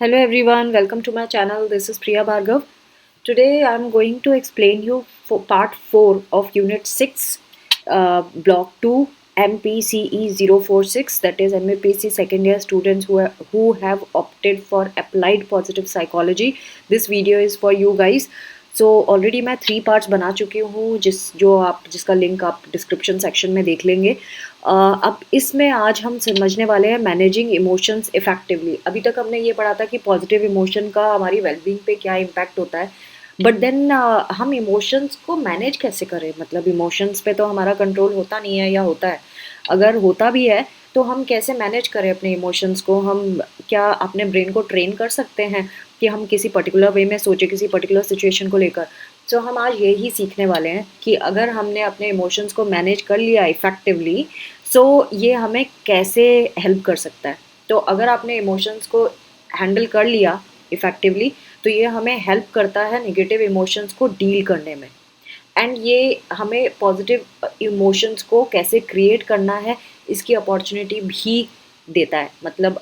Hello everyone, welcome to my channel. This is Priya Bhargav. Today I'm going to explain you for part 4 of unit 6, block 2, MPCE 046, that is MAPC second year students who have opted for applied positive psychology. This video is for you guys. So already मैं 3 parts बना चुकी हूँ जिसका link आप description section में देख लेंगे। अब इसमें आज हम समझने वाले हैं मैनेजिंग इमोशंस इफेक्टिवली। अभी तक हमने ये पढ़ा था कि पॉजिटिव इमोशन का हमारी वेलबींग पे क्या इम्पैक्ट होता है, बट देन हम इमोशंस को मैनेज कैसे करें। मतलब इमोशंस पे तो हमारा कंट्रोल होता नहीं है, या होता है, अगर होता भी है तो हम कैसे मैनेज करें अपने इमोशंस को। हम क्या अपने ब्रेन को ट्रेन कर सकते हैं कि हम किसी पर्टिकुलर वे में सोचें किसी पर्टिकुलर सिचुएशन को लेकर। सो हम आज यही सीखने वाले हैं कि अगर हमने अपने इमोशंस को मैनेज कर लिया इफ़ेक्टिवली, सो ये हमें कैसे हेल्प कर सकता है। तो अगर आपने इमोशंस को हैंडल कर लिया इफ़ेक्टिवली, तो ये हमें हेल्प करता है नेगेटिव इमोशंस को डील करने में। एंड ये हमें पॉजिटिव इमोशंस को कैसे क्रिएट करना है इसकी अपॉर्चुनिटी भी देता है। मतलब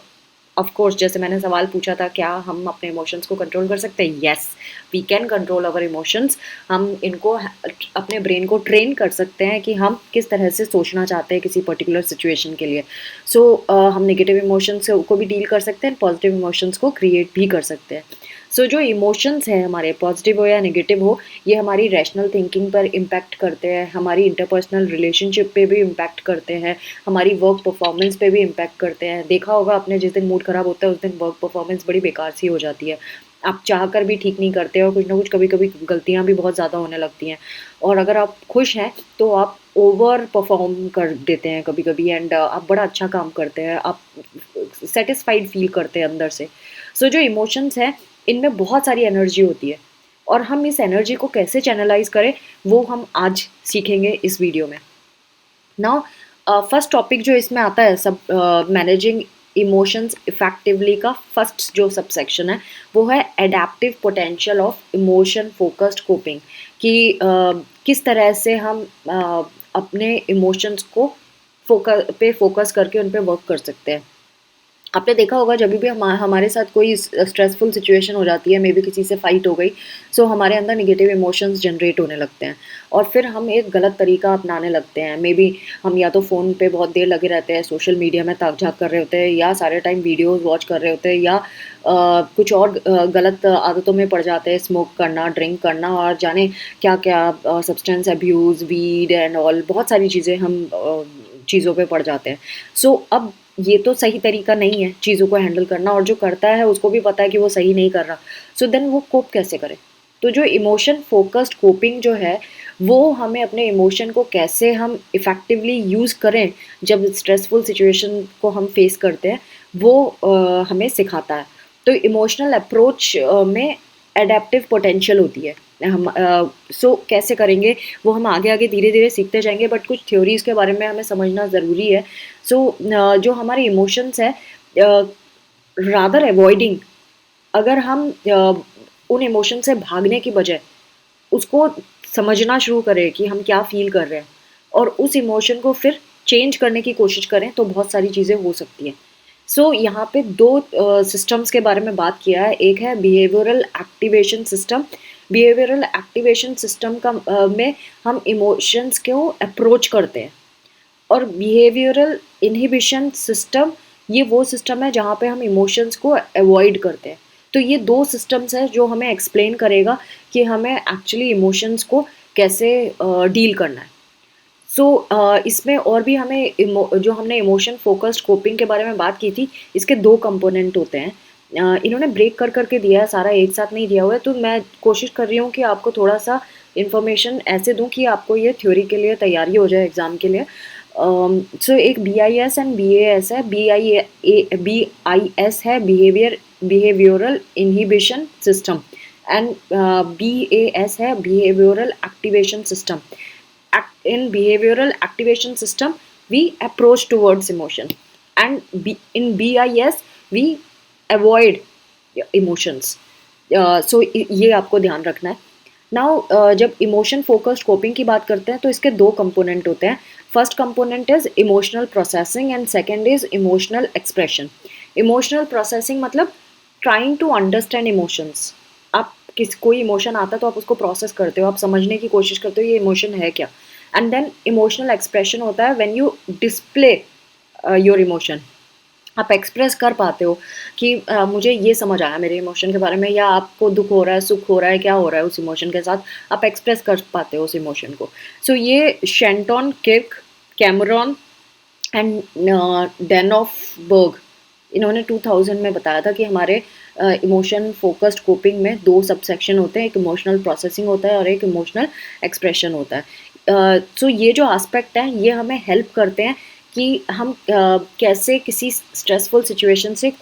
ऑफ कोर्स, जैसे मैंने सवाल पूछा था, क्या हम अपने इमोशंस को कंट्रोल कर सकते हैं? Yes, we can control our emotions. हम इनको अपने ब्रेन को ट्रेन कर सकते हैं कि हम किस तरह से सोचना चाहते हैं किसी पर्टिकुलर सिचुएशन के लिए। सो हम नेगेटिव इमोशंस को भी डील कर सकते हैं, पॉजिटिव इमोशंस को क्रिएट भी कर सकते हैं। जो इमोशंस हैं हमारे, पॉजिटिव हो या नेगेटिव हो, ये हमारी रैशनल थिंकिंग पर इम्पैक्ट करते हैं, हमारी इंटरपर्सनल रिलेशनशिप पे भी इम्पैक्ट करते हैं, हमारी वर्क परफॉर्मेंस पे भी इम्पैक्ट करते हैं। देखा होगा आपने, जिस दिन मूड ख़राब होता है उस दिन वर्क परफॉर्मेंस बड़ी बेकार सी हो जाती है। आप चाह कर भी ठीक नहीं करते, और कुछ ना कुछ कभी कभी गलतियाँ भी बहुत ज़्यादा होने लगती हैं। और अगर आप खुश हैं तो आप ओवर परफॉर्म कर देते हैं कभी कभी, एंड आप बड़ा अच्छा काम करते हैं, आप सेटिस्फाइड फील करते हैं अंदर से। जो इमोशंस हैं, इनमें बहुत सारी एनर्जी होती है, और हम इस एनर्जी को कैसे चैनलाइज करें वो हम आज सीखेंगे इस वीडियो में। नाउ फर्स्ट टॉपिक जो इसमें आता है, सब मैनेजिंग इमोशंस इफेक्टिवली का फर्स्ट जो सब सेक्शन है वो है adaptive potential of emotion focused coping. कि किस तरह से हम अपने इमोशंस को फोकस करके उन पे वर्क कर सकते हैं। आपने देखा होगा, जब भी हमारे साथ कोई स्ट्रेसफुल सिचुएशन हो जाती है, मे बी किसी से फाइट हो गई, सो हमारे अंदर नेगेटिव इमोशंस जनरेट होने लगते हैं, और फिर हम एक गलत तरीका अपनाने लगते हैं। मे बी हम या तो फ़ोन पे बहुत देर लगे रहते हैं, सोशल मीडिया में ताक झाँक कर रहे होते हैं, या सारे टाइम वीडियोज़ वॉच कर रहे होते हैं, या कुछ और गलत आदतों में पड़ जाते हैं, स्मोक करना, ड्रिंक करना, और जाने क्या क्या, substance abuse, weed and all, बहुत सारी चीज़ें हम चीज़ों पे पड़ जाते हैं। अब ये तो सही तरीका नहीं है चीज़ों को हैंडल करना, और जो करता है उसको भी पता है कि वो सही नहीं कर रहा। देन वो कोप कैसे करे? तो जो इमोशन फोकस्ड कोपिंग जो है, वो हमें अपने इमोशन को कैसे हम इफ़ेक्टिवली यूज़ करें जब स्ट्रेसफुल सिचुएशन को हम फेस करते हैं, वो हमें सिखाता है। तो इमोशनल अप्रोच में एडेप्टिव पोटेंशियल होती है। हम कैसे करेंगे वो हम आगे आगे धीरे धीरे सीखते जाएंगे, बट कुछ थ्योरीज के बारे में हमें समझना ज़रूरी है। जो हमारे इमोशंस है, रादर अवॉइडिंग, अगर हम उन इमोशन से भागने की बजाय उसको समझना शुरू करें कि हम क्या फील कर रहे हैं, और उस इमोशन को फिर चेंज करने की कोशिश करें, तो बहुत सारी चीज़ें हो सकती हैं। यहाँ पे दो सिस्टम्स के बारे में बात किया है। एक है behavioural activation system. Behavioural activation system का में हम इमोशंस को अप्रोच करते हैं, और बिहेवियरल इनहिबिशन सिस्टम, ये वो सिस्टम है जहाँ पे हम इमोशंस को अवॉइड करते हैं। तो ये दो सिस्टम्स हैं जो हमें एक्सप्लेन करेगा कि हमें एक्चुअली इमोशंस को कैसे डील करना है। इसमें और भी हमें जो हमने इमोशन फोकस्ड कोपिंग के बारे में बात की थी, इसके दो कंपोनेंट होते हैं। इन्होंने ब्रेक कर करके दिया है, सारा एक साथ नहीं दिया हुआ है, तो मैं कोशिश कर रही हूँ कि आपको थोड़ा सा इन्फॉर्मेशन ऐसे दूँ कि आपको ये थ्योरी के लिए तैयारी हो जाए एग्ज़ाम के लिए। एक BIS एंड BAS है। BIS है behavioural inhibition system, and BAS है behavioural activation system. In behavioral activation system, we approach towards emotion, and in BIS we avoid emotions. ये आपको ध्यान रखना है। नाउ जब इमोशन फोकस्ड कोपिंग की बात करते हैं तो इसके दो कंपोनेंट होते हैं। First component is emotional processing, and second is emotional expression. Emotional processing मतलब ट्राइंग टू अंडरस्टैंड इमोशंस। आप कोई इमोशन आता है तो आप उसको प्रोसेस करते हो, आप समझने की कोशिश करते हो ये इमोशन है क्या। एंड देन इमोशनल एक्सप्रेशन होता है when you display your emotion. आप एक्सप्रेस कर पाते हो कि मुझे ये समझ आया मेरे इमोशन के बारे में, या आपको दुख हो रहा है, सुख हो रहा है, क्या हो रहा है उस इमोशन के साथ, आप एक्सप्रेस कर पाते हो उस इमोशन को। सो ये शेंटन, किर्क, कैमरॉन एंड डेनॉफ बर्ग, इन्होंने 2000 में बताया था कि हमारे इमोशन फोकस्ड कोपिंग में दो सबसेक्शन होते हैं, एक इमोशनल प्रोसेसिंग होता है और एक इमोशनल एक्सप्रेशन होता है। सो ये जो एस्पेक्ट है ये हमें हेल्प करते हैं कि हम कैसे किसी स्ट्रेसफुल सिचुएशन से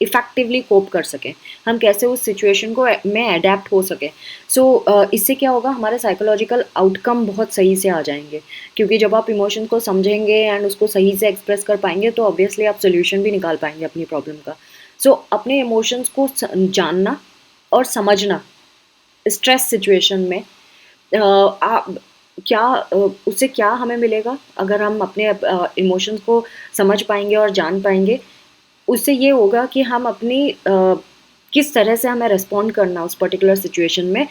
इफ़ेक्टिवली कोप कर सकें, हम कैसे उस सिचुएशन को में अडेप्ट हो सकें। सो इससे क्या होगा, हमारे साइकोलॉजिकल आउटकम बहुत सही से आ जाएंगे, क्योंकि जब आप इमोशन को समझेंगे एंड उसको सही से एक्सप्रेस कर पाएंगे तो ऑब्वियसली आप सोल्यूशन भी निकाल पाएंगे अपनी प्रॉब्लम का। सो अपने इमोशंस को जानना और समझना स्ट्रेस सिचुएशन में, आप क्या उससे क्या हमें मिलेगा अगर हम अपने इमोशंस को समझ पाएंगे और जान पाएंगे। उससे ये होगा कि हम अपनी किस तरह से हमें रिस्पॉन्ड करना उस पर्टिकुलर सिचुएशन में,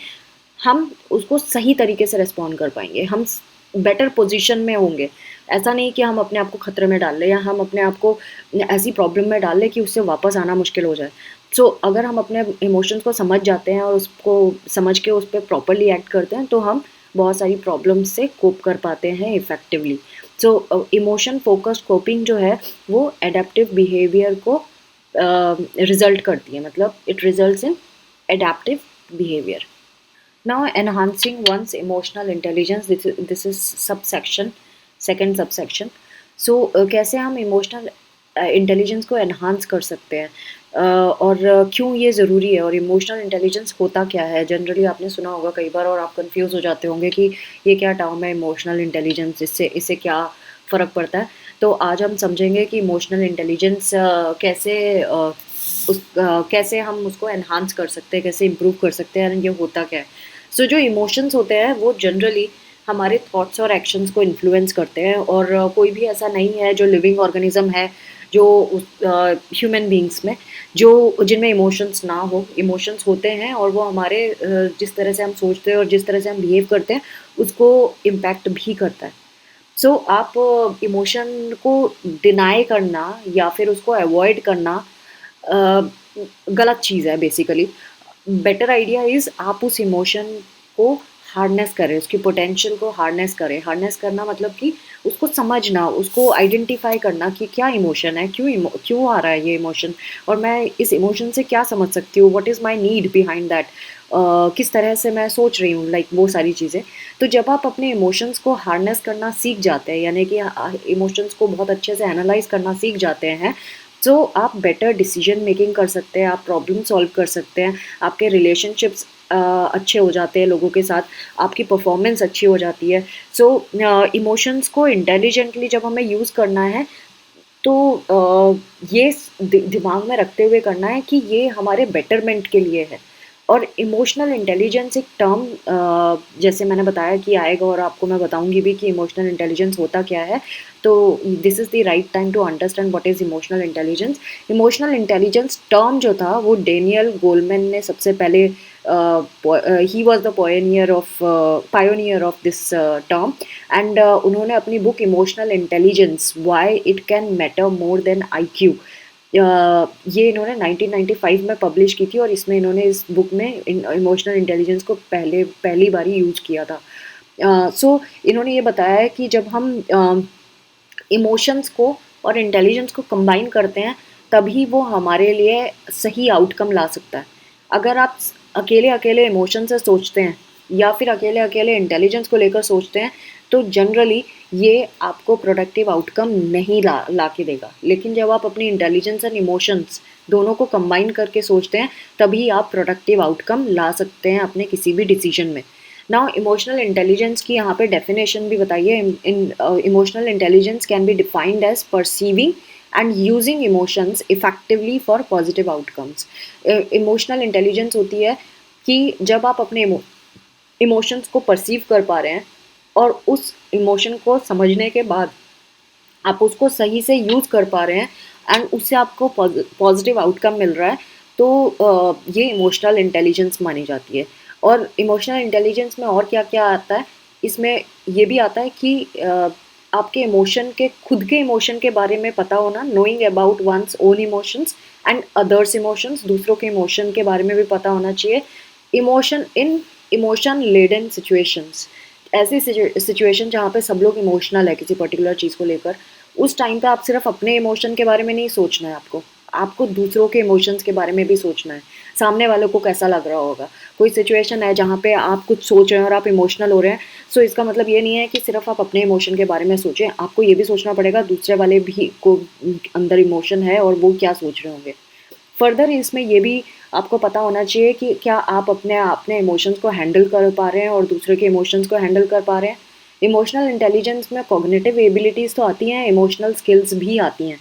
हम उसको सही तरीके से रिस्पॉन्ड कर पाएंगे, हम बेटर पोजीशन में होंगे। ऐसा नहीं कि हम अपने आप को खतरे में डाल लें या हम अपने आप को ऐसी प्रॉब्लम में डाल लें कि उससे वापस आना मुश्किल हो जाए। सो अगर हम अपने इमोशंस को समझ जाते हैं और उसको समझ के उस पर प्रॉपरली एक्ट करते हैं तो हम बहुत सारी प्रॉब्लम्स से कोप कर पाते हैं इफ़ेक्टिवली। सो इमोशन फोकस्ड कोपिंग जो है वो एडेप्टिव बिहेवियर को रिजल्ट करती है, मतलब it results in adaptive behaviour. Now, enhancing one's emotional intelligence, this is subsection, second subsection. So, कैसे हम इमोशनल इंटेलिजेंस को एनहांस कर सकते हैं, और क्यों ये ज़रूरी है, और इमोशनल इंटेलिजेंस होता क्या है। जनरली आपने सुना होगा कई बार और आप कंफ्यूज हो जाते होंगे कि ये क्या टर्म है इमोशनल इंटेलिजेंस, इससे इससे क्या फ़र्क पड़ता है। तो आज हम समझेंगे कि इमोशनल इंटेलिजेंस कैसे हम उसको एनहांस कर सकते हैं, कैसे इम्प्रूव कर सकते हैं, और ये होता क्या है। सो जो इमोशंस होते हैं वो जनरली हमारे थॉट्स और एक्शंस को इन्फ्लुएंस करते हैं, और कोई भी ऐसा नहीं है जो लिविंग ऑर्गेनिज्म है जो ह्यूमन बींग्स में जो जिनमें इमोशंस ना हो। इमोशंस होते हैं और वो हमारे जिस तरह से हम सोचते हैं और जिस तरह से हम बिहेव करते हैं उसको इम्पैक्ट भी करता है। सो आप इमोशन को डिनाई करना या फिर उसको अवॉइड करना अ, गलत चीज़ है बेसिकली। बेटर आइडिया इज़ आप उस इमोशन को हार्नेस करें, उसकी पोटेंशियल को हार्नेस करें। हार्नेस करना मतलब कि उसको समझना, उसको आइडेंटिफाई करना कि क्या इमोशन है, क्यों आ रहा है ये इमोशन, और मैं इस इमोशन से क्या समझ सकती हूँ, what is my need behind that, किस तरह से मैं सोच रही हूँ, लाइक वो सारी चीज़ें। तो जब आप अपने इमोशंस को हार्नेस करना सीख जाते हैं, यानी कि इमोशंस को बहुत अच्छे से एनालाइज करना सीख जाते हैं, तो आप बेटर डिसीजन मेकिंग कर सकते हैं, आप प्रॉब्लम सॉल्व कर सकते हैं, आपके रिलेशनशिप्स अच्छे हो जाते हैं लोगों के साथ, आपकी परफॉर्मेंस अच्छी हो जाती है। सो इमोशंस को इंटेलिजेंटली जब हमें यूज़ करना है तो ये दिमाग में रखते हुए करना है कि ये हमारे बेटरमेंट के लिए है। और इमोशनल इंटेलिजेंस एक टर्म जैसे मैंने बताया कि आएगा, और आपको मैं बताऊंगी भी कि इमोशनल इंटेलिजेंस होता क्या है। तो this is the right time to understand what is emotional intelligence. Emotional intelligence term जो था वो डेनियल गोलमैन ने सबसे पहले, he was the pioneer of this term, and उन्होंने अपनी book emotional intelligence why it can matter more than IQ, ये इन्होंने 1995 में पब्लिश की थी, और इसमें इन्होंने इस बुक में इमोशनल इंटेलिजेंस को पहली बारी यूज किया था। सो इन्होंने ये बताया है कि जब हम इमोशंस को और इंटेलिजेंस को कंबाइन करते हैं तभी वो हमारे लिए सही आउटकम ला सकता है। अगर आप अकेले अकेले इमोशन से सोचते हैं या फिर अकेले अकेले इंटेलिजेंस को लेकर सोचते हैं तो जनरली ये आपको प्रोडक्टिव आउटकम नहीं ला के देगा। लेकिन जब आप अपनी इंटेलिजेंस एंड इमोशंस दोनों को कंबाइन करके सोचते हैं तभी आप प्रोडक्टिव आउटकम ला सकते हैं अपने किसी भी डिसीजन में। नाउ इमोशनल इंटेलिजेंस की यहाँ पे डेफिनेशन भी बताइए। Emotional intelligence can be defined as perceiving and using emotions effectively for positive outcomes. Emotional intelligence होती है कि जब आप अपने इमोशंस को परसीव कर पा रहे हैं और उस इमोशन को समझने के बाद आप उसको सही से यूज़ कर पा रहे हैं एंड उससे आपको पॉजिटिव आउटकम मिल रहा है, तो ये इमोशनल इंटेलिजेंस मानी जाती है। और इमोशनल इंटेलिजेंस में और क्या क्या आता है, इसमें ये भी आता है कि आपके इमोशन के, खुद के इमोशन के बारे में पता होना, knowing about one's own emotions and others emotions, दूसरों के इमोशन के बारे में भी पता होना चाहिए। Emotion in emotion laden situations, ऐसी सिचुएशन जहाँ पे सब लोग इमोशनल है किसी पर्टिकुलर चीज़ को लेकर, उस टाइम पे आप सिर्फ अपने इमोशन के बारे में नहीं सोचना है, आपको आपको दूसरों के इमोशंस के बारे में भी सोचना है, सामने वालों को कैसा लग रहा होगा। कोई सिचुएशन है जहाँ पे आप कुछ सोच रहे हैं और आप इमोशनल हो रहे हैं, सो इसका मतलब ये नहीं है कि सिर्फ आप अपने इमोशन के बारे में सोचें, आपको ये भी सोचना पड़ेगा दूसरे वाले भी को अंदर इमोशन है और वो क्या सोच रहे होंगे। फर्दर इसमें ये भी आपको पता होना चाहिए कि क्या आप अपने अपने इमोशंस को हैंडल कर पा रहे हैं और दूसरे के इमोशंस को हैंडल कर पा रहे हैं। इमोशनल इंटेलिजेंस में कॉग्निटिव एबिलिटीज़ तो आती हैं, इमोशनल स्किल्स भी आती हैं,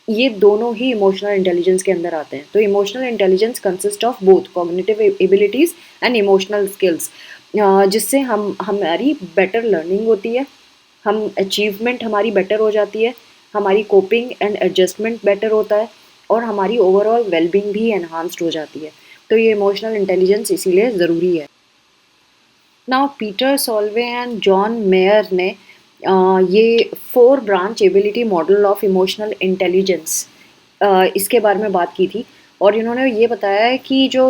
ये दोनों ही इमोशनल इंटेलिजेंस के अंदर आते हैं। तो emotional intelligence consist of both cognitive abilities and emotional skills, जिससे हम हमारी बेटर लर्निंग होती है, हम अचीवमेंट हमारी बेटर हो जाती है, हमारी कोपिंग एंड एडजस्टमेंट बेटर होता है और हमारी ओवरऑल वेलबींग भी एनहांस्ड हो जाती है। तो ये इमोशनल इंटेलिजेंस इसीलिए ज़रूरी है। Now Peter Solvay and John mayor ने ये 4 branch ability model of emotional intelligence, इसके बारे में बात की थी। और इन्होंने ये बताया है कि जो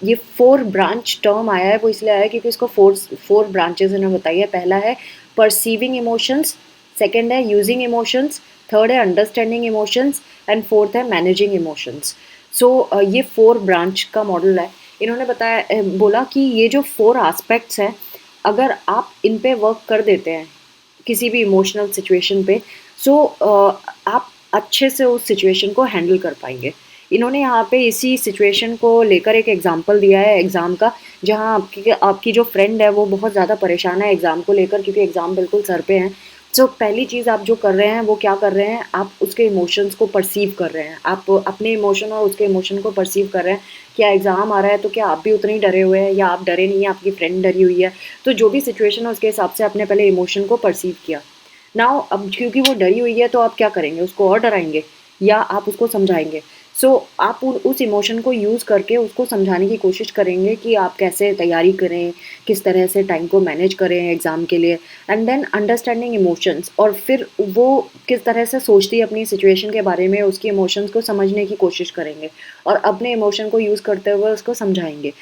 ये 4 ब्रांच टर्म आया है वो इसलिए आया है क्योंकि इसको 4 ब्रांचेस इन्होंने बताई है। पहला है परसीविंग इमोशंस, सेकेंड है यूजिंग इमोशंस, थर्ड है अंडरस्टैंडिंग इमोशंस एंड फोर्थ है मैनेजिंग इमोशंस। सो ये 4 ब्रांच का मॉडल है। इन्होंने बताया बोला कि ये जो 4 एस्पेक्ट्स हैं, अगर आप इन पे वर्क कर देते हैं किसी भी इमोशनल सिचुएशन पे, सो आप अच्छे से उस सिचुएशन को हैंडल कर पाएंगे। इन्होंने यहाँ पे इसी सिचुएशन को लेकर एक एग्जांपल दिया है एग्ज़ाम का, जहाँ आपकी आपकी जो फ्रेंड है वो बहुत ज़्यादा परेशान है एग्ज़ाम को लेकर, क्योंकि एग्ज़ाम बिल्कुल सर पे हैं। सो पहली चीज़ आप जो कर रहे हैं वो क्या कर रहे हैं, आप उसके इमोशंस को परसीव कर रहे हैं, आप अपने इमोशन और उसके इमोशन को परसीव कर रहे हैं। क्या एग्ज़ाम आ रहा है तो क्या आप भी उतने ही डरे हुए हैं, या आप डरे नहीं हैं, आपकी फ्रेंड डरी हुई है। तो जो भी सिचुएशन है उसके हिसाब से आपने पहले इमोशन को परसीव किया। नाउ अब क्योंकि वो डरी हुई है तो आप क्या करेंगे, उसको और डराएंगे या आप उसको समझाएंगे। सो आप उस इमोशन को यूज़ करके उसको समझाने की कोशिश करेंगे कि आप कैसे तैयारी करें, किस तरह से टाइम को मैनेज करें एग्ज़ाम के लिए, एंड देन अंडरस्टैंडिंग इमोशंस, और फिर वो किस तरह से सोचती है अपनी सिचुएशन के बारे में, उसकी इमोशंस को समझने की कोशिश करेंगे और अपने इमोशन को यूज़ करते हुए उसको समझाएंगे।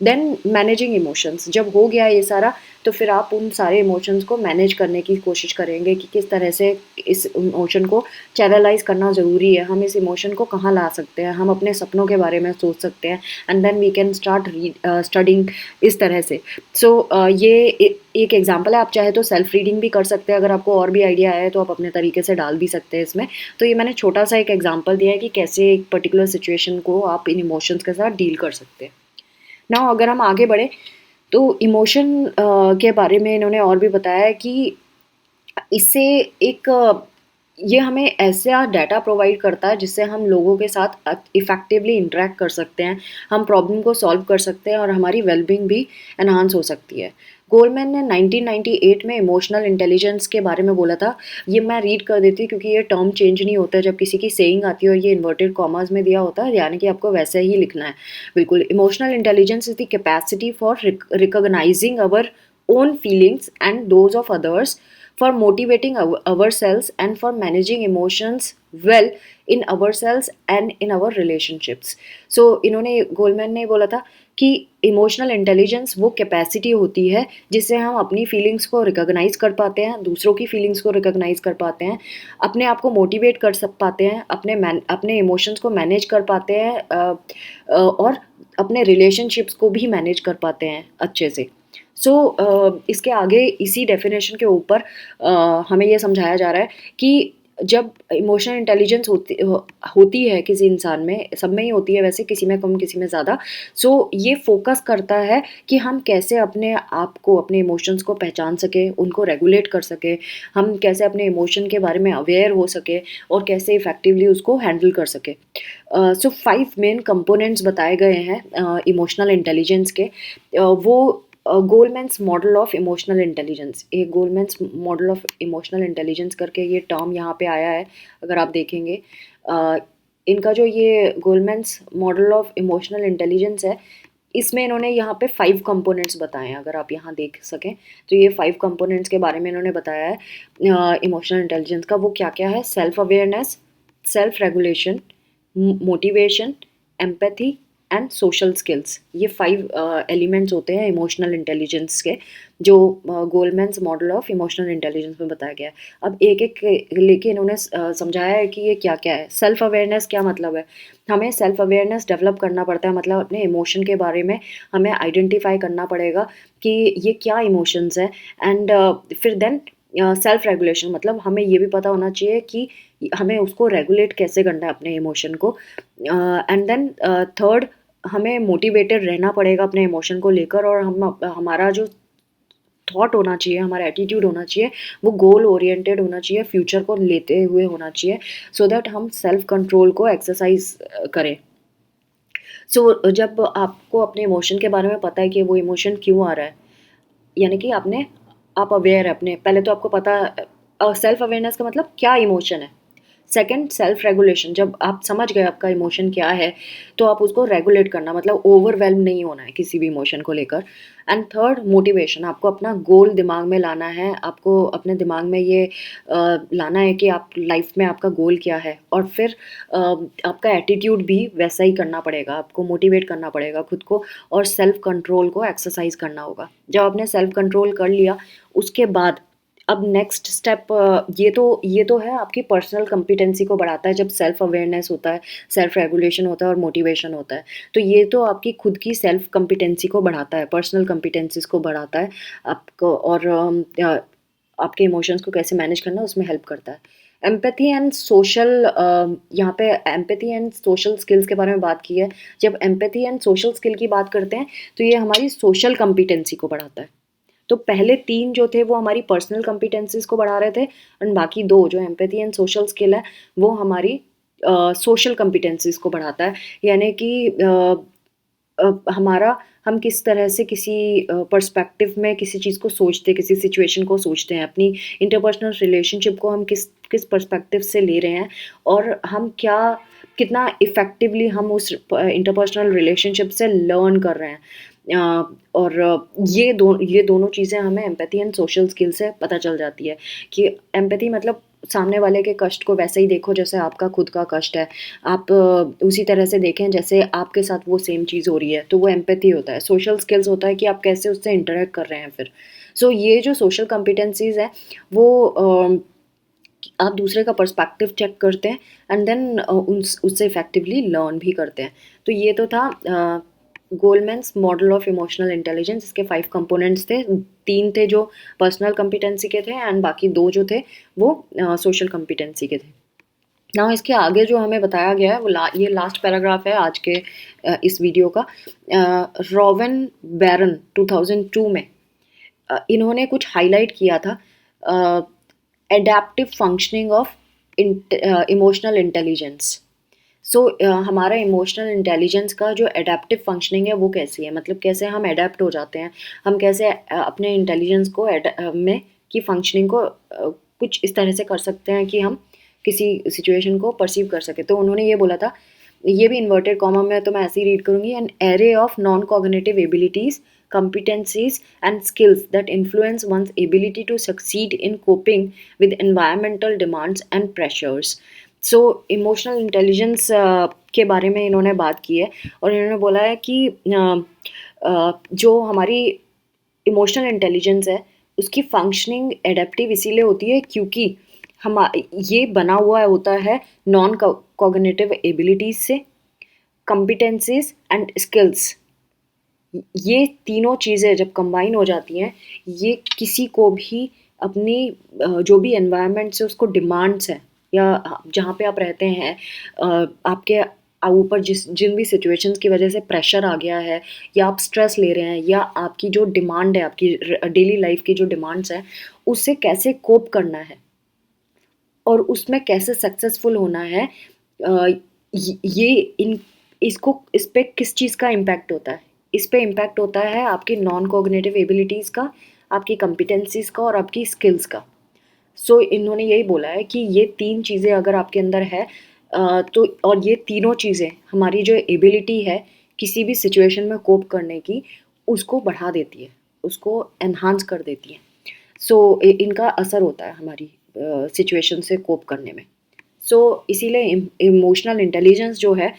देन मैनेजिंग इमोशंस, जब हो गया ये सारा तो फिर आप उन सारे इमोशंस को मैनेज करने की कोशिश करेंगे कि किस तरह से इस इमोशन को चैनलाइज करना ज़रूरी है, हम इस इमोशन को कहाँ ला सकते हैं, हम अपने सपनों के बारे में सोच सकते हैं, and then we can start studying इस तरह से। सो ये एक एग्जांपल है, आप चाहे तो सेल्फ रीडिंग भी कर सकते हैं, अगर आपको और भी आइडिया आया है तो आप अपने तरीके से डाल भी सकते हैं इसमें। तो ये मैंने छोटा सा एक एग्जांपल दिया है कि कैसे एक पर्टिकुलर सिचुएशन को आप इन इमोशंस के साथ डील कर सकते हैं। नाउ अगर हम आगे बढ़े तो इमोशन के बारे में इन्होंने और भी बताया है कि इससे एक ये हमें ऐसा डाटा प्रोवाइड करता है जिससे हम लोगों के साथ इफ़ेक्टिवली इंटरेक्ट कर सकते हैं, हम प्रॉब्लम को सॉल्व कर सकते हैं और हमारी वेलबींग भी एनहांस हो सकती है। गोलमैन ने 1998 में इमोशनल इंटेलिजेंस के बारे में बोला था। ये मैं रीड कर देती हूँ क्योंकि ये टर्म चेंज नहीं होता है जब किसी की सेइंग आती है और ये इन्वर्टेड कॉमास में दिया होता है, यानी कि आपको वैसे ही लिखना है बिल्कुल। Emotional intelligence is the capacity for recognising our own feelings and those of others, for motivating ourselves and for managing emotions well in ourselves and in our relationships. So इन्होंने गोलमैन ने बोला था कि इमोशनल इंटेलिजेंस वो capacity होती है जिससे हम अपनी फीलिंग्स को रिकॉग्नाइज कर पाते हैं, दूसरों की फीलिंग्स को रिकॉग्नाइज कर पाते हैं, अपने आप को मोटिवेट कर सक पाते हैं, अपने इमोशंस को मैनेज कर पाते हैं, और अपने रिलेशनशिप्स को भी मैनेज कर पाते हैं अच्छे से। सो इसके आगे इसी डेफिनेशन के ऊपर हमें ये समझाया जा रहा है कि जब इमोशनल इंटेलिजेंस होती है किसी इंसान में, सब में ही होती है वैसे, किसी में कम किसी में ज़्यादा। सो ये फोकस करता है कि हम कैसे अपने आप को, अपने इमोशंस को पहचान सके, उनको रेगुलेट कर सके, हम कैसे अपने इमोशन के बारे में अवेयर हो सके और कैसे इफ़ेक्टिवली उसको हैंडल कर सके। सो 5 मेन कंपोनेंट्स बताए गए हैं इमोशनल इंटेलिजेंस के। वो गोलमैन्स मॉडल ऑफ इमोशनल इंटेलिजेंस, एक गोलमैन्स मॉडल ऑफ इमोशनल इंटेलिजेंस करके ये टर्म यहाँ पे आया है, अगर आप देखेंगे इनका जो ये गोलमैन्स मॉडल ऑफ इमोशनल इंटेलिजेंस है, इसमें इन्होंने यहाँ पे 5 कंपोनेंट्स बताए हैं। अगर आप यहाँ देख सकें तो ये 5 कंपोनेंट्स के बारे में इन्होंने बताया है इमोशनल इंटेलिजेंस का। वो क्या क्या है? Self awareness, self regulation, motivation, empathy and social skills. ये 5 एलिमेंट्स होते हैं इमोशनल इंटेलिजेंस के, जो गोलमैन्स मॉडल ऑफ इमोशनल इंटेलिजेंस में बताया गया है। अब एक एक लेके इन्होंने समझाया है कि ये क्या क्या है। सेल्फ अवेयरनेस क्या मतलब है? हमें सेल्फ अवेयरनेस डेवलप करना पड़ता है, मतलब अपने इमोशन के बारे में हमें आइडेंटिफाई करना पड़ेगा कि ये क्या इमोशंस है। एंड फिर देन सेल्फ रेगुलेशन, मतलब हमें ये भी पता होना चाहिए कि हमें उसको रेगुलेट कैसे करना है अपने इमोशन को। एंड देन थर्ड, हमें मोटिवेटेड रहना पड़ेगा अपने इमोशन को लेकर, और हम हमारा जो थॉट होना चाहिए, हमारा एटीट्यूड होना चाहिए, वो गोल ओरिएंटेड होना चाहिए, फ्यूचर को लेते हुए होना चाहिए, सो दैट हम सेल्फ कंट्रोल को एक्सरसाइज करें। सो जब आपको अपने इमोशन के बारे में पता है कि वो इमोशन क्यों आ रहा है, यानी कि आप अवेयर है अपने, पहले तो आपको पता सेल्फ अवेयरनेस का मतलब क्या इमोशन है। सेकंड, सेल्फ रेगुलेशन, जब आप समझ गए आपका इमोशन क्या है तो आप उसको रेगुलेट करना, मतलब ओवरवेल्म नहीं होना है किसी भी इमोशन को लेकर। एंड थर्ड, मोटिवेशन, आपको अपना गोल दिमाग में लाना है, आपको अपने दिमाग में ये लाना है कि आप लाइफ में आपका गोल क्या है, और फिर आपका एटीट्यूड भी वैसा ही करना पड़ेगा, आपको मोटिवेट करना पड़ेगा खुद को, और सेल्फ कंट्रोल को एक्सरसाइज करना होगा। जब आपने सेल्फ कंट्रोल कर लिया, उसके बाद अब नेक्स्ट स्टेप, ये तो है आपकी पर्सनल कॉम्पिटेंसी को बढ़ाता है जब सेल्फ अवेयरनेस होता है, सेल्फ रेगुलेशन होता है और मोटिवेशन होता है। तो ये तो आपकी खुद की सेल्फ कॉम्पिटेंसी को बढ़ाता है, पर्सनल कॉम्पिटेंसीज को बढ़ाता है आपको, और आपके इमोशंस को कैसे मैनेज करना उसमें हेल्प करता है। एम्पैथी एंड सोशल, यहाँ पे एम्पैथी एंड सोशल स्किल्स के बारे में बात की है। जब एम्पैथी एंड सोशल स्किल की बात करते हैं तो ये हमारी सोशल कॉम्पिटेंसी को बढ़ाता है। तो पहले 3 जो थे वो हमारी पर्सनल कॉम्पिटेंसीज को बढ़ा रहे थे, एंड बाकी 2 जो एम्पैथी एंड सोशल स्किल है वो हमारी सोशल कॉम्पिटेंसीज को बढ़ाता है। यानी कि हमारा हम किस तरह से किसी पर्सपेक्टिव में किसी चीज़ को सोचते हैं, किसी सिचुएशन को सोचते हैं, अपनी इंटरपर्सनल रिलेशनशिप को हम किस किस पर्सपेक्टिव से ले रहे हैं, और हम कितना इफ़ेक्टिवली हम उस इंटरपर्सनल रिलेशनशिप से लर्न कर रहे हैं। और ये दोनों चीज़ें हमें एम्पैथी एंड सोशल स्किल से पता चल जाती है कि एम्पैथी मतलब सामने वाले के कष्ट को वैसे ही देखो जैसे आपका खुद का कष्ट है, आप उसी तरह से देखें जैसे आपके साथ वो सेम चीज़ हो रही है, तो वो एम्पैथी होता है। सोशल स्किल्स होता है कि आप कैसे उससे इंटरेक्ट कर रहे हैं फिर। सो ये जो सोशल कॉम्पिटेंसीज है वो आप दूसरे का पर्सपेक्टिव चेक करते हैं, एंड देन उससे इफेक्टिवली लर्न भी करते हैं। तो ये तो था गोलमैन्स मॉडल ऑफ इमोशनल इंटेलिजेंस। इसके 5 कंपोनेंट्स थे, 3 थे जो पर्सनल कॉम्पिटेंसी के थे, एंड बाकी 2 जो थे वो सोशल कॉम्पिटेंसी के थे। नाउ इसके आगे जो हमें बताया गया है वो ये लास्ट पैराग्राफ है आज के इस वीडियो का। रॉवन बैरन 2002 में इन्होंने कुछ हाईलाइट किया था, adaptive functioning of emotional intelligence. So हमारा इमोशनल इंटेलिजेंस का जो एडेप्टिव फंक्शनिंग है वो कैसी है, मतलब कैसे हम एडेप्ट हो जाते हैं, हम कैसे अपने इंटेलिजेंस को में की फंक्शनिंग को कुछ इस तरह से कर सकते हैं कि हम किसी सिचुएशन को परसीव कर सके। तो उन्होंने ये बोला था, ये भी इन्वर्टेड कॉमा में तो मैं ऐसे ही रीड करूँगी, an array of non cognitive abilities, competencies and skills that influence one's ability to succeed in coping with environmental demands and pressures. So emotional intelligence के बारे में इन्होंने बात की है, और इन्होंने बोला है कि जो हमारी इमोशनल इंटेलिजेंस है उसकी फंक्शनिंग एडेप्टिव इसीलिए होती है क्योंकि हम ये बना हुआ होता है नॉन कॉग्निटिव एबिलिटीज से, कॉम्पिटेंसीज एंड स्किल्स। ये तीनों चीज़ें जब कंबाइन हो जाती हैं, ये किसी को भी अपनी जो भी एनवायरनमेंट से उसको डिमांड्स है, या जहाँ पे आप रहते हैं आपके ऊपर जिन भी सिचुएशंस की वजह से प्रेशर आ गया है, या आप स्ट्रेस ले रहे हैं, या आपकी जो डिमांड है, आपकी डेली लाइफ की जो डिमांड्स हैं, उससे कैसे कोप करना है और उसमें कैसे सक्सेसफुल होना है, ये इस पे किस चीज़ का इम्पैक्ट होता है? इस पे इम्पैक्ट होता है आपकी नॉन कॉग्निटिव एबिलिटीज़ का, आपकी कॉम्पिटेंसीज़ का और आपकी स्किल्स का। सो इन्होंने यही बोला है कि ये 3 चीज़ें अगर आपके अंदर है तो और ये तीनों चीज़ें हमारी जो एबिलिटी है किसी भी सिचुएशन में कोप करने की, उसको बढ़ा देती है, उसको एनहांस कर देती है। सो इनका असर होता है हमारी सिचुएशन से कोप करने में। सो इसीलिए इमोशनल इंटेलिजेंस जो है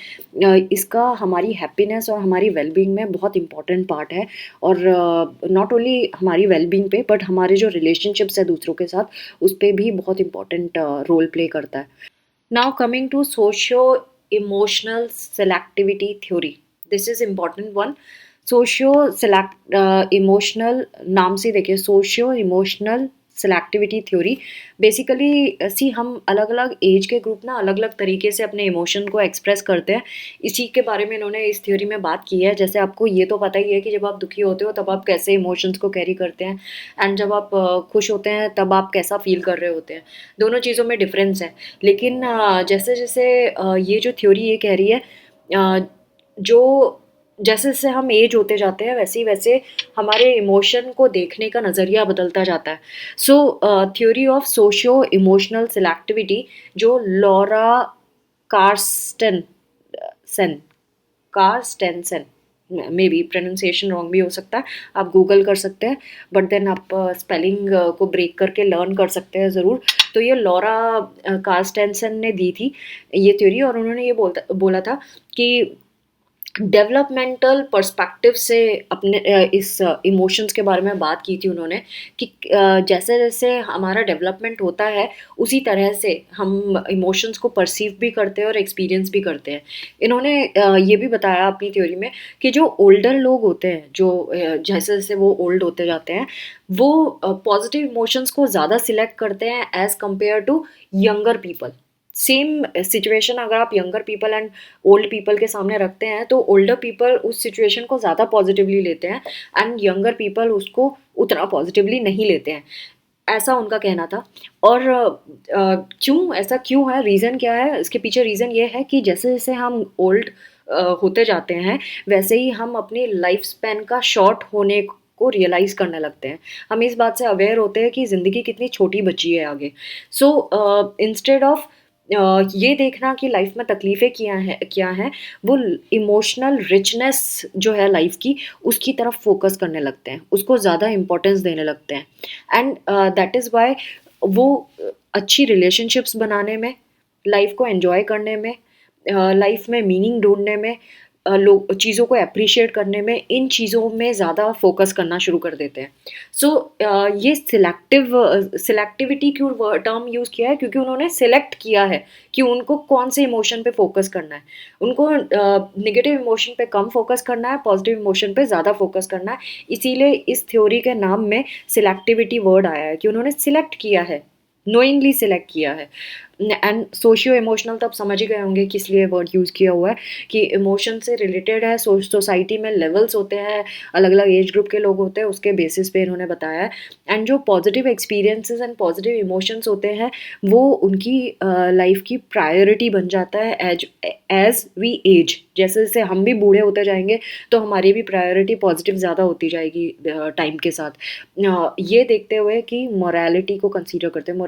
इसका हमारी हैप्पीनेस और हमारी वेलबींग में बहुत इंपॉर्टेंट पार्ट है। और नॉट ओनली हमारी वेलबींग पे बट हमारे जो रिलेशनशिप्स है दूसरों के साथ उस पर भी बहुत इंपॉर्टेंट रोल प्ले करता है। Now coming to socio emotional selectivity theory, this is important one. Socio select emotional नाम से देखिए, socio emotional selectivity theory basically see हम अलग अलग एज के ग्रुप ना अलग अलग तरीके से अपने इमोशन को एक्सप्रेस करते हैं। इसी के बारे में इन्होंने इस थ्योरी में बात की है। जैसे आपको ये तो पता ही है कि जब आप दुखी होते हो तब आप कैसे इमोशंस को कैरी करते हैं, एंड जब आप खुश होते हैं तब आप कैसा फील कर रहे होते हैं। दोनों चीज़ों में डिफरेंस है। लेकिन जैसे जैसे ये जो थ्योरी ये कह रही है जो जैसे जैसे हम एज होते जाते हैं वैसे ही वैसे हमारे इमोशन को देखने का नज़रिया बदलता जाता है। So theory of socio emotional selectivity जो Laura Carstensen Carstensen, may be pronunciation wrong भी हो सकता है, आप गूगल कर सकते हैं, बट देन आप स्पेलिंग को ब्रेक करके लर्न कर सकते हैं ज़रूर। तो ये लॉरा कार्स्टेंसन ने दी थी ये थ्योरी, और उन्होंने ये बोला था कि डेवलपमेंटल पर्सपेक्टिव से अपने इस इमोशंस के बारे में बात की थी उन्होंने कि जैसे जैसे हमारा डेवलपमेंट होता है उसी तरह से हम इमोशंस को परसीव भी करते हैं और एक्सपीरियंस भी करते हैं। इन्होंने ये भी बताया अपनी थ्योरी में कि जो ओल्डर लोग होते हैं, जो जैसे जैसे वो ओल्ड होते जाते हैं, वो पॉजिटिव इमोशंस को ज़्यादा सिलेक्ट करते हैं as compare to younger people. Same situation अगर आप younger people and old people के सामने रखते हैं तो ओल्डर पीपल उस सिचुएशन को ज़्यादा पॉजिटिवली लेते हैं एंड यंगर पीपल उसको उतना पॉजिटिवली नहीं लेते हैं, ऐसा उनका कहना था। और क्यों ऐसा क्यों है, रीज़न क्या है इसके पीछे? रीज़न ये है कि जैसे जैसे हम ओल्ड होते जाते हैं वैसे ही हम अपनी लाइफ स्पैन का शॉर्ट होने को रियलाइज़ करने लगते हैं। हम इस बात से अवेयर होते हैं कि ज़िंदगी कितनी छोटी बची है आगे। सो इंस्टेड ऑफ ये देखना कि लाइफ में तकलीफ़ें क्या हैं, वो इमोशनल रिचनेस जो है लाइफ की उसकी तरफ फोकस करने लगते हैं, उसको ज़्यादा इम्पोर्टेंस देने लगते हैं। एंड दैट इज़ वाई वो अच्छी रिलेशनशिप्स बनाने में, लाइफ को एंजॉय करने में, लाइफ में मीनिंग ढूंढने में, लोग चीज़ों को अप्रिशिएट करने में, इन चीज़ों में ज़्यादा फोकस करना शुरू कर देते हैं। सो ये सिलेक्टिविटी क्यों टर्म यूज़ किया है, क्योंकि उन्होंने सिलेक्ट किया है कि उनको कौन से इमोशन पे फोकस करना है। उनको नेगेटिव इमोशन पे कम फोकस करना है, पॉजिटिव इमोशन पे ज़्यादा फोकस करना है। इसीलिए इस थ्योरी के नाम में सिलेक्टिविटी वर्ड आया है कि उन्होंने सिलेक्ट किया है, नोइंगली सिलेक्ट किया है। एंड सोशियो इमोशनल तो आप समझ ही गए होंगे किस लिए वर्ड यूज़ किया हुआ है, कि इमोशन से रिलेटेड है। सोसाइटी में लेवल्स होते हैं, अलग अलग एज ग्रुप के लोग होते हैं, उसके बेसिस पे इन्होंने बताया है। एंड जो positive experiences and positive emotions होते हैं वो उनकी लाइफ की प्रायोरिटी बन जाता है एज वी एज। जैसे जैसे हम भी बूढ़े होते जाएंगे तो हमारी भी प्रायोरिटी पॉजिटिव ज़्यादा होती जाएगी टाइम के साथ। ये देखते हुए कि मोरालिटी को कंसीडर करते हैं,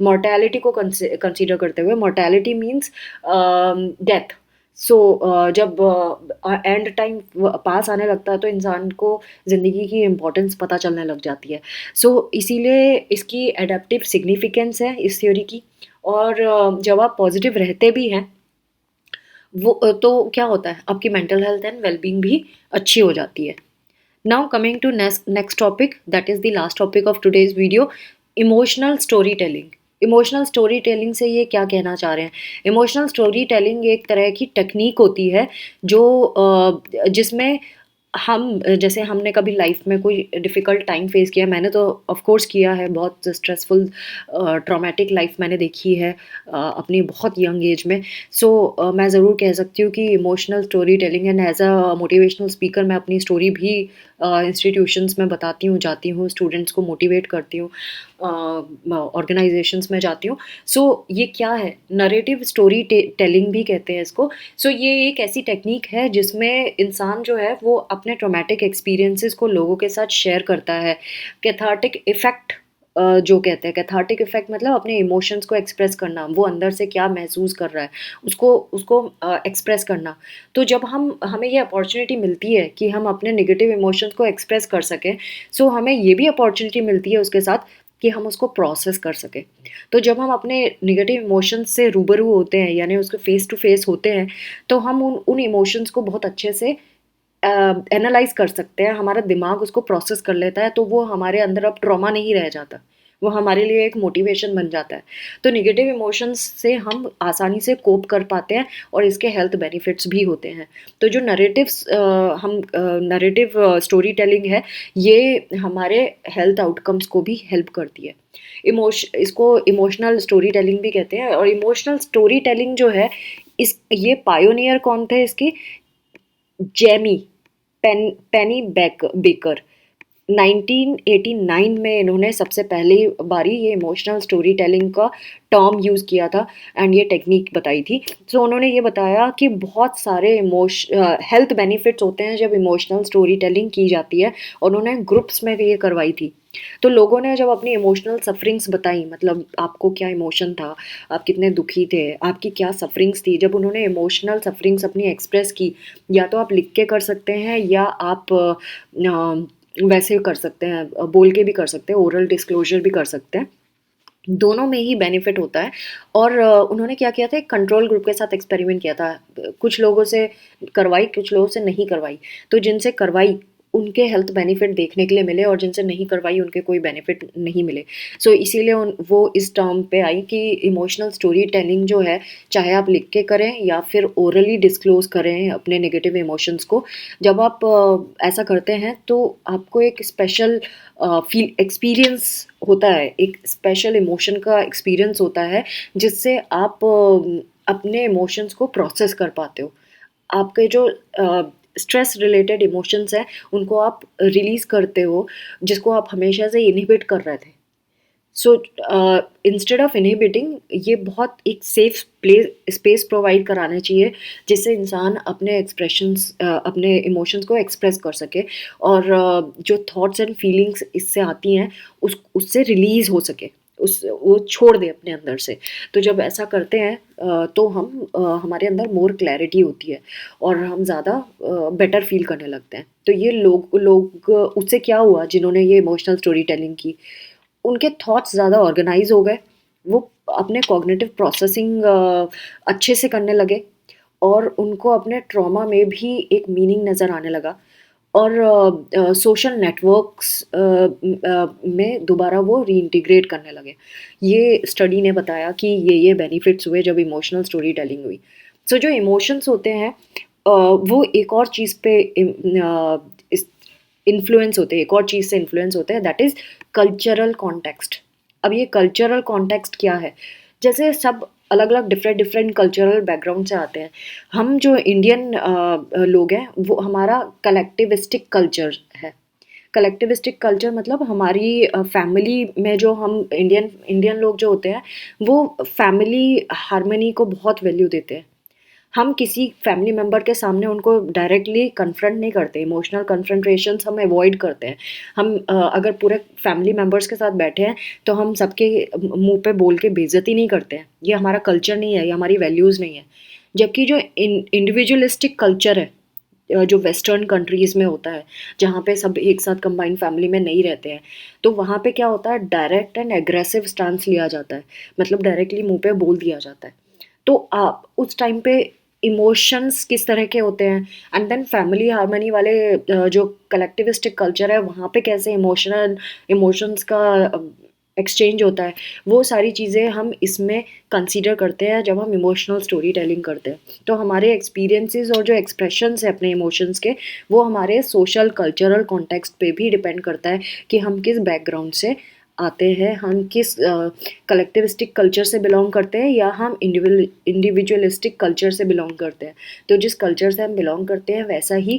मोर्टेलिटी को कंसीडर करते हुए, मोर्टेलिटी मीन्स डेथ। सो जब एंड टाइम पास आने लगता है तो इंसान को ज़िंदगी की इम्पोर्टेंस पता चलने लग जाती है। सो इसीलिए इसकी एडेप्टिव सिग्निफिकेंस है इस थ्योरी की। और जब आप पॉजिटिव रहते भी हैं वो तो क्या होता है, आपकी मेंटल हेल्थ एंड वेलबींग भी अच्छी हो जाती है। Now coming to next topic, that is the last topic of today's video, emotional storytelling। Emotional story telling से ये क्या कहना चाह रहे हैं? इमोशनल स्टोरी टेलिंग एक तरह की टेक्निक होती है जो जिसमें हम जैसे हमने कभी लाइफ में कोई डिफ़िकल्ट टाइम फेस किया, मैंने तो ऑफ कोर्स किया है, बहुत स्ट्रेसफुल ट्रॉमेटिक लाइफ मैंने देखी है अपनी बहुत यंग एज में। सो मैं ज़रूर कह सकती हूँ कि emotional story telling, and as a motivational speaker मैं अपनी स्टोरी भी इंस्टीट्यूशंस में बताती हूँ, जाती हूँ, स्टूडेंट्स को मोटिवेट करती हूँ, ऑर्गेनाइजेशंस में जाती हूँ। सो ये क्या है, नरेटिव स्टोरी टेलिंग भी कहते हैं इसको। सो ये एक ऐसी टेक्निक है जिसमें इंसान जो है वो अपने ट्रॉमेटिक एक्सपीरियंसेस को लोगों के साथ शेयर करता है। कैथार्टिक इफ़ेक्ट जो कहते हैं कैथार्टिक इफेक्ट, मतलब अपने इमोशंस को एक्सप्रेस करना, वो अंदर से क्या महसूस कर रहा है उसको उसको एक्सप्रेस करना। तो जब हमें ये अपॉर्चुनिटी मिलती है कि हम अपने नेगेटिव इमोशंस को एक्सप्रेस कर सकें, सो हमें ये भी अपॉर्चुनिटी मिलती है उसके साथ कि हम उसको प्रोसेस कर सकें। तो जब हम अपने नेगेटिव इमोशंस से रूबरू होते हैं, यानी उसके फेस टू फेस होते हैं, तो हम उन इमोशंस को बहुत अच्छे से एनालाइज कर सकते हैं, हमारा दिमाग उसको प्रोसेस कर लेता है, तो वो हमारे अंदर अब ट्रॉमा नहीं रह जाता, वो हमारे लिए एक मोटिवेशन बन जाता है। तो नेगेटिव इमोशंस से हम आसानी से कोप कर पाते हैं और इसके हेल्थ बेनिफिट्स भी होते हैं। तो जो नरेटिव स्टोरी टेलिंग है, ये हमारे हेल्थ आउटकम्स को भी हेल्प करती है। इसको इमोशनल स्टोरी टेलिंग भी कहते हैं। और इमोशनल स्टोरी टेलिंग जो है, इस ये पायोनियर कौन थे इसकी? जेमी पेनी बेकर 1989 में इन्होंने सबसे पहली बारी ये इमोशनल स्टोरी टेलिंग का टर्म यूज़ किया था एंड ये टेक्निक बताई थी। सो उन्होंने ये बताया कि बहुत सारे हेल्थ बेनिफिट्स होते हैं जब इमोशनल स्टोरी टेलिंग की जाती है, और उन्होंने ग्रुप्स में भी ये करवाई थी। तो लोगों ने जब अपनी इमोशनल सफरिंग्स बताई, मतलब आपको क्या इमोशन था, आप कितने दुखी थे, आपकी क्या सफरिंग्स थी, जब उन्होंने इमोशनल सफरिंग्स अपनी एक्सप्रेस की, या तो आप लिख के कर सकते हैं या आप वैसे कर सकते हैं, बोल के भी कर सकते हैं, ओरल डिस्क्लोजर भी कर सकते हैं, दोनों में ही बेनिफिट होता है। और उन्होंने क्या किया था, एक कंट्रोल ग्रुप के साथ एक्सपेरिमेंट किया था। कुछ लोगों से करवाई, कुछ लोगों से नहीं करवाई। तो जिनसे करवाई उनके हेल्थ बेनिफिट देखने के लिए मिले, और जिनसे नहीं करवाई उनके कोई बेनिफिट नहीं मिले। सो इसीलिए वो इस टर्म पे आई कि इमोशनल स्टोरी टेलिंग जो है, चाहे आप लिख के करें या फिर ओरली डिस्क्लोज करें अपने नेगेटिव इमोशंस को, जब आप ऐसा करते हैं तो आपको एक स्पेशल फील एक्सपीरियंस होता है, एक स्पेशल इमोशन का एक्सपीरियंस होता है, जिससे आप अपने इमोशंस को प्रोसेस कर पाते हो। आपके जो स्ट्रेस रिलेटेड इमोशंस हैं उनको आप रिलीज़ करते हो, जिसको आप हमेशा से इनहिबिट कर रहे थे। सो इंस्टेड ऑफ इनहिबिटिंग, ये बहुत एक सेफ प्लेस स्पेस प्रोवाइड कराना चाहिए, जिससे इंसान अपने एक्सप्रेशंस अपने इमोशंस को एक्सप्रेस कर सके, और जो थॉट्स एंड फीलिंग्स इससे आती हैं उससे रिलीज़ हो सके, उस वो छोड़ दे अपने अंदर से। तो जब ऐसा करते हैं तो हमारे अंदर मोर क्लैरिटी होती है और हम ज़्यादा बेटर फील करने लगते हैं। तो ये लोग उससे क्या हुआ, जिन्होंने ये इमोशनल स्टोरी टेलिंग की, उनके थॉट्स ज़्यादा ऑर्गेनाइज हो गए, वो अपने कॉग्निटिव प्रोसेसिंग अच्छे से करने लगे, और उनको अपने ट्रॉमा में भी एक मीनिंग नज़र आने लगा, और सोशल नेटवर्क्स में दोबारा वो रीइंटीग्रेट करने लगे। ये स्टडी ने बताया कि ये बेनिफिट्स हुए जब इमोशनल स्टोरी टेलिंग हुई। सो जो इमोशंस होते हैं वो एक और चीज़ पे इन्फ्लुएंस होते हैं, एक और चीज़ से इन्फ्लुएंस होते हैं, दैट इज़ कल्चरल कॉन्टेक्स्ट। अब ये कल्चरल कॉन्टेक्स्ट क्या है? जैसे सब अलग अलग डिफरेंट डिफरेंट कल्चरल बैकग्राउंड से आते हैं। हम जो इंडियन लोग हैं, वो हमारा कलेक्टिविस्टिक कल्चर है। कलेक्टिविस्टिक कल्चर मतलब हमारी फैमिली में जो हम इंडियन इंडियन लोग जो होते हैं, वो फैमिली हार्मनी को बहुत वैल्यू देते हैं। हम किसी फैमिली मेंबर के सामने उनको डायरेक्टली कन्फ्रंट नहीं करते, इमोशनल कन्फ्रंट्रेशंस हम अवॉइड करते हैं। हम अगर पूरे फैमिली मेंबर्स के साथ बैठे हैं तो हम सबके मुंह पे बोल के बेइज्जती नहीं करते हैं। ये हमारा कल्चर नहीं है, ये हमारी वैल्यूज़ नहीं है। जबकि जो इंडिविजुअलिस्टिक कल्चर है, जो वेस्टर्न कंट्रीज़ में होता है, जहाँ पे सब एक साथ कंबाइंड फैमिली में नहीं रहते हैं, तो वहाँ पे क्या होता है, डायरेक्ट एंड एग्रेसिव स्टांस लिया जाता है, मतलब डायरेक्टली मुंह पे बोल दिया जाता है। तो आप उस टाइम पे इमोशंस किस तरह के होते हैं, एंड देन फैमिली हार्मनी वाले जो कलेक्टिविस्टिक कल्चर है, वहाँ पे कैसे इमोशंस का एक्सचेंज होता है, वो सारी चीज़ें हम इसमें कंसीडर करते हैं जब हम इमोशनल स्टोरी टेलिंग करते हैं। तो हमारे एक्सपीरियंसेस और जो एक्सप्रेशंस है अपने इमोशंस के, वो हमारे सोशल कल्चरल कॉन्टेक्स्ट पे भी डिपेंड करता है कि हम किस बैकग्राउंड से आते हैं, हम किस कलेक्टिविस्टिक कल्चर से बिलोंग करते हैं, या हम इंडिविजुअलिस्टिक कल्चर से बिलोंग करते हैं। तो जिस कल्चर से हम बिलोंग करते हैं, वैसा ही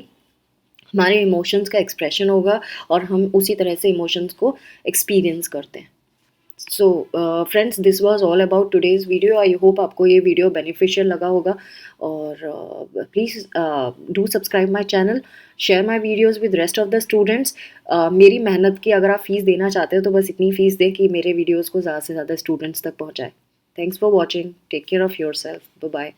हमारे इमोशंस का एक्सप्रेशन होगा, और हम उसी तरह से इमोशंस को एक्सपीरियंस करते हैं। So friends, this was all about today's video. I hope आपको ये वीडियो बेनिफिशियल लगा होगा, और please do subscribe my channel, share my videos with rest of the students. मेरी मेहनत की अगर आप फ़ीस देना चाहते हो तो बस इतनी फ़ीस दें कि मेरे वीडियोज़ को ज़्यादा से ज़्यादा स्टूडेंट्स तक पहुँचाए. Thanks for watching. Take care of yourself. Bye.